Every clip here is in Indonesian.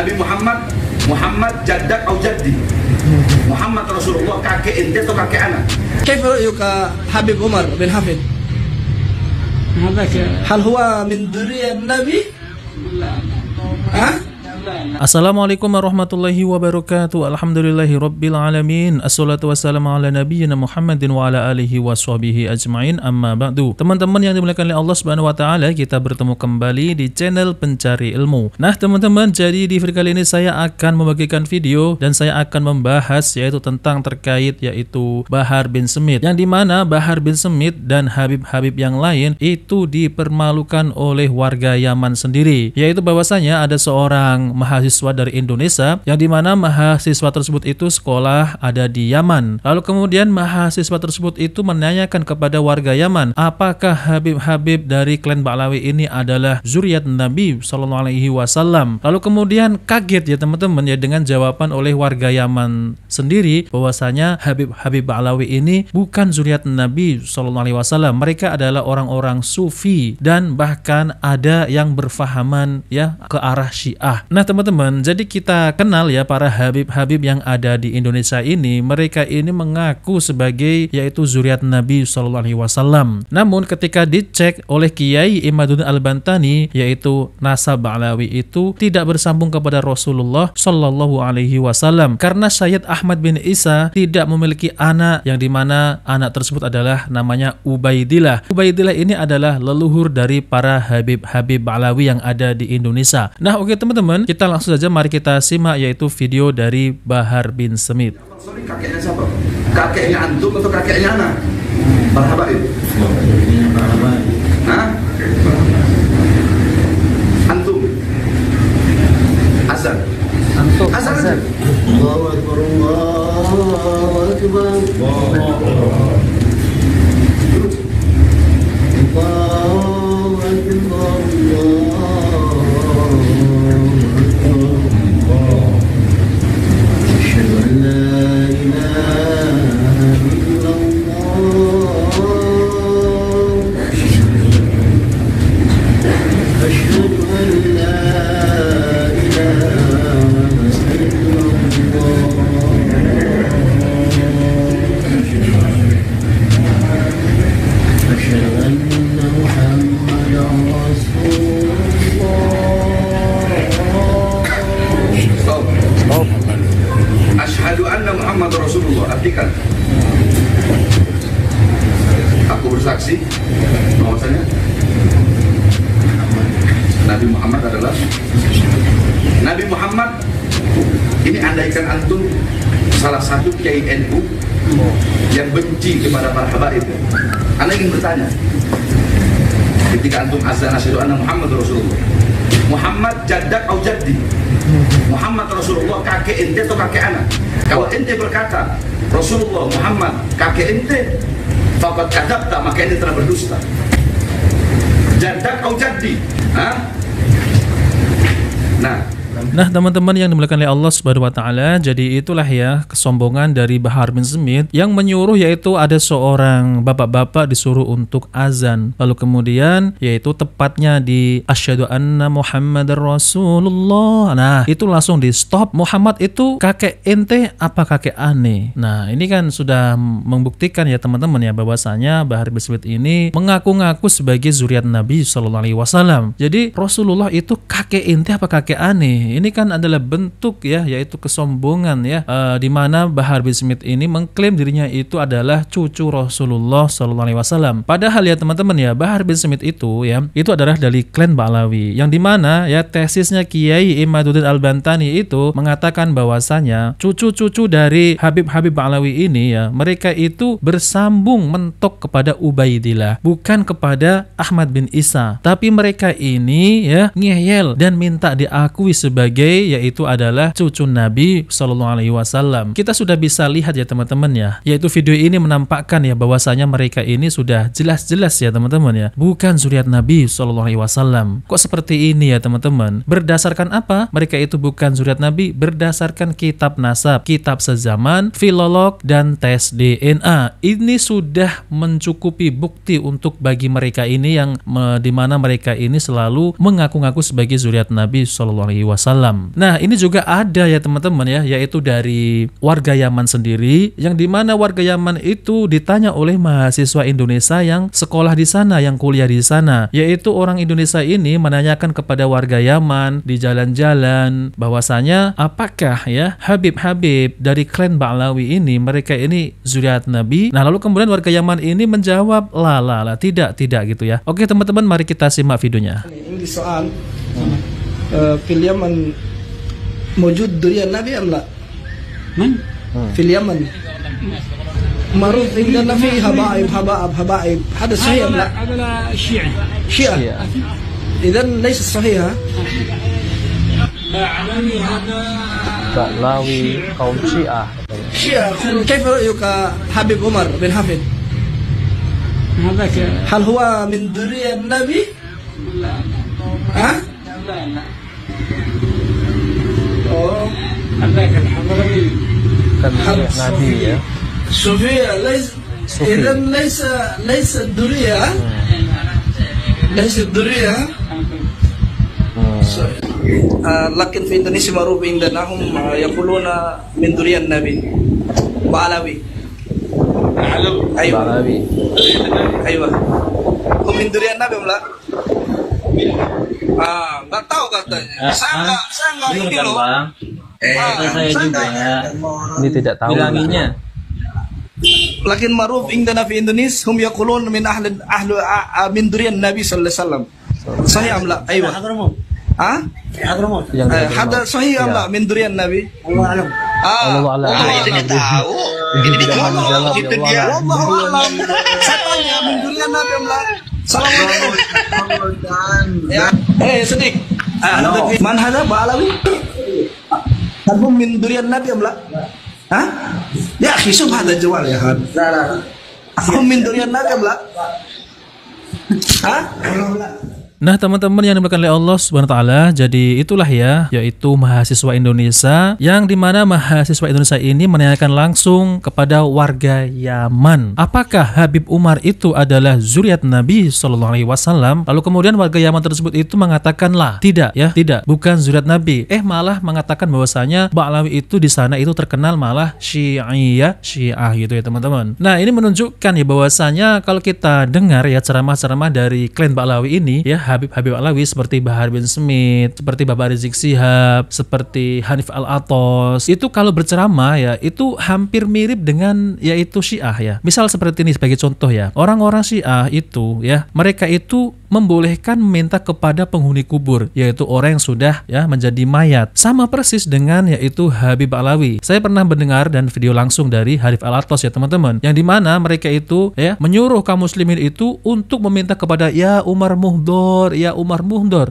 Nabi Muhammad, Muhammad jaddak atau jaddi? Muhammad Rasulullah kakek ente atau kakek anak? كيف رأيك حبيب عمر بن حفيد؟ هل هو من ذرية النبي؟ ها؟ Assalamualaikum warahmatullahi wabarakatuh. Alhamdulillahi rabbil alamin. Assalatu wassalamu ala nabiyyina Muhammadin wa ala alihi wa sahbihi ajma'in, amma ba'du. Teman-teman yang dimuliakan oleh Allah Subhanahu wa taala, kita bertemu kembali di channel Pencari Ilmu. Nah, teman-teman, jadi di video kali ini saya akan membagikan video dan saya akan membahas yaitu tentang terkait yaitu Bahar bin Smith, yang dimana Bahar bin Smith dan Habib-habib yang lain itu dipermalukan oleh warga Yaman sendiri, yaitu bahwasanya ada seorang mahasiswa dari Indonesia yang dimana mahasiswa tersebut itu sekolah ada di Yaman. Lalu kemudian mahasiswa tersebut itu menanyakan kepada warga Yaman, apakah Habib-habib dari klan Ba'lawi ini adalah zuriat Nabi Shallallahu Alaihi Wasallam. Lalu kemudian kaget ya teman-teman ya dengan jawaban oleh warga Yaman sendiri bahwasanya Habib-habib Ba'lawi ini bukan zuriat Nabi Shallallahu Alaihi Wasallam. Mereka adalah orang-orang sufi dan bahkan ada yang berfahaman ya ke arah Syiah. Nah teman-teman, jadi kita kenal ya para Habib-habib yang ada di Indonesia ini, mereka ini mengaku sebagai yaitu zuriat Nabi Shallallahu Alaihi Wasallam. Namun ketika dicek oleh Kiai Imaduddin Al-Bantani, yaitu nasab Ba'lawi itu tidak bersambung kepada Rasulullah Shallallahu Alaihi Wasallam, karena Syed Ahmad bin Isa tidak memiliki anak, yang dimana anak tersebut adalah namanya Ubaidillah. Ubaidillah ini adalah leluhur dari para Habib-habib Ba'lawi yang ada di Indonesia. Nah oke teman-teman, kita langsung saja mari kita simak yaitu video dari Bahar bin Smith. Sorry, kakeknya siapa? Kakeknya antum atau kakeknya anak? Para habaib. Hah? Antum. Azan. Antum. Azan. Allahu Akbar, Allahu Akbar. Allahu Akbar. Asyhadu anna Muhammad Rasulullah. Artikan, aku bersaksi bahwasanya Nabi Muhammad adalah Nabi Muhammad. Ini andaikan antum salah satu kiai NU yang benci kepada para habaib, anda ingin bertanya ketika antum azan asyhadu anna Muhammad Rasulullah, Muhammad jaddak atau jaddi? Muhammad Rasulullah kakek ente atau kakek anak? Kalau ente berkata Rasulullah Muhammad kakek ente, faqad kadzabta, maka ente telah berdusta. Jaddak atau jaddi? Nah teman-teman yang dimuliakan oleh Allah Subhanahu wa taala, jadi itulah ya kesombongan dari Bahar bin Smith yang menyuruh yaitu ada seorang bapak-bapak disuruh untuk azan. Lalu kemudian yaitu tepatnya di asyhadu anna Muhammadar Rasulullah. Nah, itu langsung di stop. Muhammad itu kakek ente apa kakek aneh? Nah, ini kan sudah membuktikan ya teman-teman ya bahwasanya Bahar bin Smith ini mengaku-ngaku sebagai zuriat Nabi Shallallahu Alaihi Wasallam. Jadi Rasulullah itu kakek ente apa kakek aneh? Ini kan adalah bentuk ya yaitu kesombongan ya, di mana Bahar bin Smith ini mengklaim dirinya itu adalah cucu Rasulullah Shallallahu Alaihi Wasallam. Padahal ya teman-teman ya, Bahar bin Smith itu ya itu adalah dari klan Ba'lawi, yang dimana ya tesisnya Kiai Imaduddin Al-Bantani itu mengatakan bahwasanya cucu-cucu dari Habib-habib Ba'lawi ini ya mereka itu bersambung mentok kepada Ubaidillah, bukan kepada Ahmad bin Isa. Tapi mereka ini ya ngeyel dan minta diakui sebagai yaitu adalah cucu Nabi Shallallahu Alaihi Wasallam. Kita sudah bisa lihat ya teman-teman ya, yaitu video ini menampakkan ya bahwasanya mereka ini sudah jelas-jelas ya teman-teman ya bukan zuriat Nabi Shallallahu Alaihi Wasallam. Kok seperti ini ya teman-teman? Berdasarkan apa mereka itu bukan zuriat Nabi? Berdasarkan kitab nasab, kitab sezaman, filolog dan tes DNA. Ini sudah mencukupi bukti untuk bagi mereka ini yang dimana mereka ini selalu mengaku-ngaku sebagai zuriat Nabi Shallallahu Alaihi Wasallam. Wasallam. Nah, ini juga ada ya teman-teman ya, yaitu dari warga Yaman sendiri, yang dimana warga Yaman itu ditanya oleh mahasiswa Indonesia yang sekolah di sana, yang kuliah di sana, yaitu orang Indonesia ini menanyakan kepada warga Yaman di jalan-jalan bahwasanya apakah ya Habib-habib dari klan Ba'lawi ini, mereka ini zuriat Nabi. Nah, lalu kemudian warga Yaman ini menjawab la tidak gitu ya. Oke teman-teman, mari kita simak videonya. عندي سؤال في اليمن موجود ذرية النبي أم لا؟ من؟ في اليمن معروف عندنا في هبائب هذا صحيح أم لا؟ هذا الشيعة شيعة إذا ليس صحيح علوي هذا Ba'lawi kaum Syiah. شيعة كيف رأيك حبيب عمر بن حفيد؟ هذاك هل هو من ذرية النبي؟ ها؟ أوه هذاك الحضرمي Kan Nabi ya. صوفيا ليس صوفي. إذا ليس الذرية ليس الذرية لكن في إندونيسيا معروف عندنا هم يقولون من ذرية النبي بعلوي أيوة Ba'lawi. أيوة هم من ذرية النبي ولا nggak tahu katanya. Saya nggak ini loh. saya juga Ini tidak tahu. bilanginya لكن معروف عندنا في إندونيسيا هم يقولون من أهل من ذرية النبي صلى الله عليه وسلم صحيح أم لا؟ أيوة حضرموت ها؟ حضرموت Yang dari هذا Hadramaut. صحيح أم Ya. لا من ذرية النبي؟ الله أعلم Allah a'lam. itu tahu. Ini tidak mau menjawab, Itu ya dia. Allah. Wallahu a'lam. Saya tanya min ذرية النبي أم لا؟ Assalamualaikum. Ya. Sedih. Man hada Ba'lawi? هل هم من ذرية النبي أم لا؟ ها؟ يا أخي شوف هذا الجوال يا هذا. لا هم من ذرية النبي أم لا؟ ها؟ Nah teman-teman yang dimuliakan oleh Allah Subhanahu wa taala, jadi itulah ya, yaitu mahasiswa Indonesia, yang dimana mahasiswa Indonesia ini menanyakan langsung kepada warga Yaman, apakah Habib Umar itu adalah zuriat Nabi Shallallahu Alaihi Wasallam? Lalu kemudian warga Yaman tersebut itu mengatakan lah, tidak ya, tidak, bukan zuriat Nabi. Malah mengatakan bahwasanya Ba'lawi itu di sana itu terkenal malah Syiah gitu ya teman-teman. Nah ini menunjukkan ya bahwasanya kalau kita dengar ya ceramah-ceramah dari klan Ba'lawi ini ya, Habib Ba'lawi seperti Bahar bin Smith, seperti Bapak Rizik Syihab, seperti Hanif Al-Atos, itu kalau berceramah ya itu hampir mirip dengan yaitu Syiah ya. Misal seperti ini sebagai contoh ya, orang-orang Syiah itu ya, mereka itu membolehkan meminta kepada penghuni kubur, yaitu orang yang sudah ya menjadi mayat, sama persis dengan yaitu Habib Ba'lawi. Saya pernah mendengar dan video langsung dari Hanif Al-Atos ya teman-teman, yang dimana mereka itu ya menyuruh kaum muslimin itu untuk meminta kepada ya Umar Muhdor,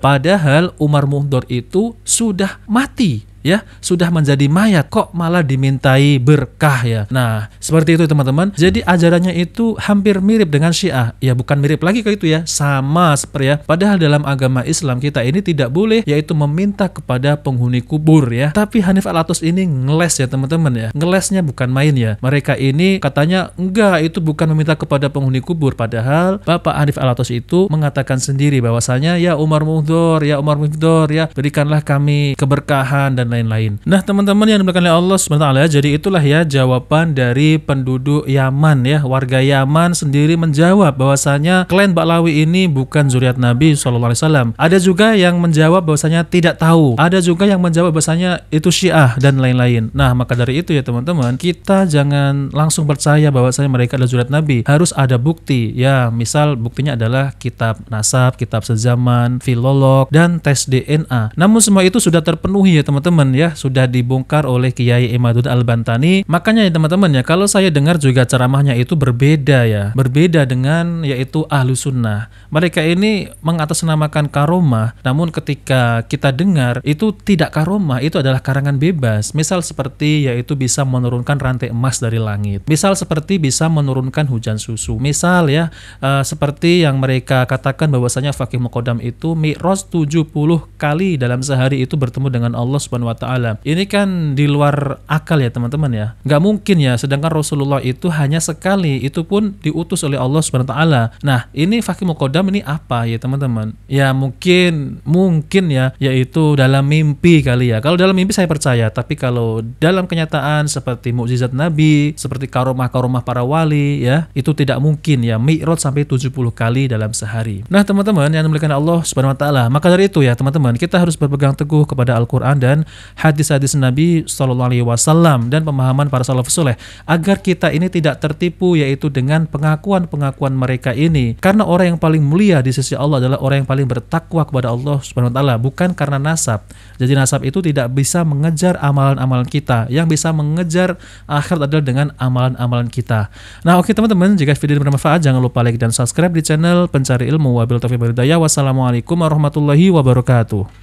padahal Umar Muhdor itu sudah mati ya, sudah menjadi mayat, kok malah dimintai berkah ya. Nah seperti itu teman-teman, jadi ajarannya itu hampir mirip dengan Syiah ya, bukan mirip lagi kayak itu ya, sama seperti ya. Padahal dalam agama Islam kita ini tidak boleh yaitu meminta kepada penghuni kubur ya, tapi Hanif Al-Atos ini ngeles ya teman-teman ya, ngelesnya bukan main ya. Mereka ini katanya enggak, itu bukan meminta kepada penghuni kubur, padahal Bapak Hanif Al-Atos itu mengatakan sendiri bahwasanya ya Umar Muhdor ya, berikanlah kami keberkahan dan lain-lain. Nah teman-teman yang dimuliakan oleh Allah Subhanahu wa taala, jadi itulah ya jawaban dari penduduk Yaman ya, warga Yaman sendiri menjawab bahwasanya klan Ba'lawi ini bukan zuriat Nabi SAW. Ada juga yang menjawab bahwasanya tidak tahu, ada juga yang menjawab bahwasanya itu Syiah dan lain-lain. Nah maka dari itu ya teman-teman, kita jangan langsung percaya bahwasanya mereka adalah zuriat Nabi, harus ada bukti ya. Misal buktinya adalah kitab nasab, kitab sezaman, filolog, dan tes DNA. Namun semua itu sudah terpenuhi ya teman-teman ya, sudah dibongkar oleh Kiai Imaduddin Al-Bantani. Makanya ya teman-teman ya, kalau saya dengar juga ceramahnya itu berbeda ya, berbeda dengan yaitu ahlu sunnah. Mereka ini mengatasnamakan karomah, namun ketika kita dengar itu tidak karomah, itu adalah karangan bebas. Misal seperti yaitu bisa menurunkan rantai emas dari langit, misal seperti bisa menurunkan hujan susu, misal ya seperti yang mereka katakan bahwasanya Faqih Muqaddam itu mi'raj 70 kali dalam sehari itu bertemu dengan Allah Subhanahu Subhanahu wa taala. Ini kan di luar akal ya teman-teman ya. Nggak mungkin ya, sedangkan Rasulullah itu hanya sekali, itu pun diutus oleh Allah Subhanahu wa taala. Nah, ini fakih muqaddam ini apa ya teman-teman? Ya mungkin ya, yaitu dalam mimpi kali ya. Kalau dalam mimpi saya percaya, tapi kalau dalam kenyataan seperti mukjizat Nabi, seperti karomah-karomah para wali ya, itu tidak mungkin ya, mi'raj sampai 70 kali dalam sehari. Nah, teman-teman yang dimuliakan Allah Subhanahu wa taala, maka dari itu ya teman-teman, kita harus berpegang teguh kepada Al-Qur'an dan hadis-hadis Nabi sallallahu alaihi wasallam dan pemahaman para salafus saleh agar kita ini tidak tertipu yaitu dengan pengakuan-pengakuan mereka ini. Karena orang yang paling mulia di sisi Allah adalah orang yang paling bertakwa kepada Allah Subhanahu wa taala, bukan karena nasab. Jadi nasab itu tidak bisa mengejar amalan-amalan kita. Yang bisa mengejar akhirat adalah dengan amalan-amalan kita. Nah, oke teman-teman, jika video ini bermanfaat jangan lupa like dan subscribe di channel Pencari Ilmu. Wabillahi taufiq wal hidayah. Wassalamualaikum warahmatullahi wabarakatuh.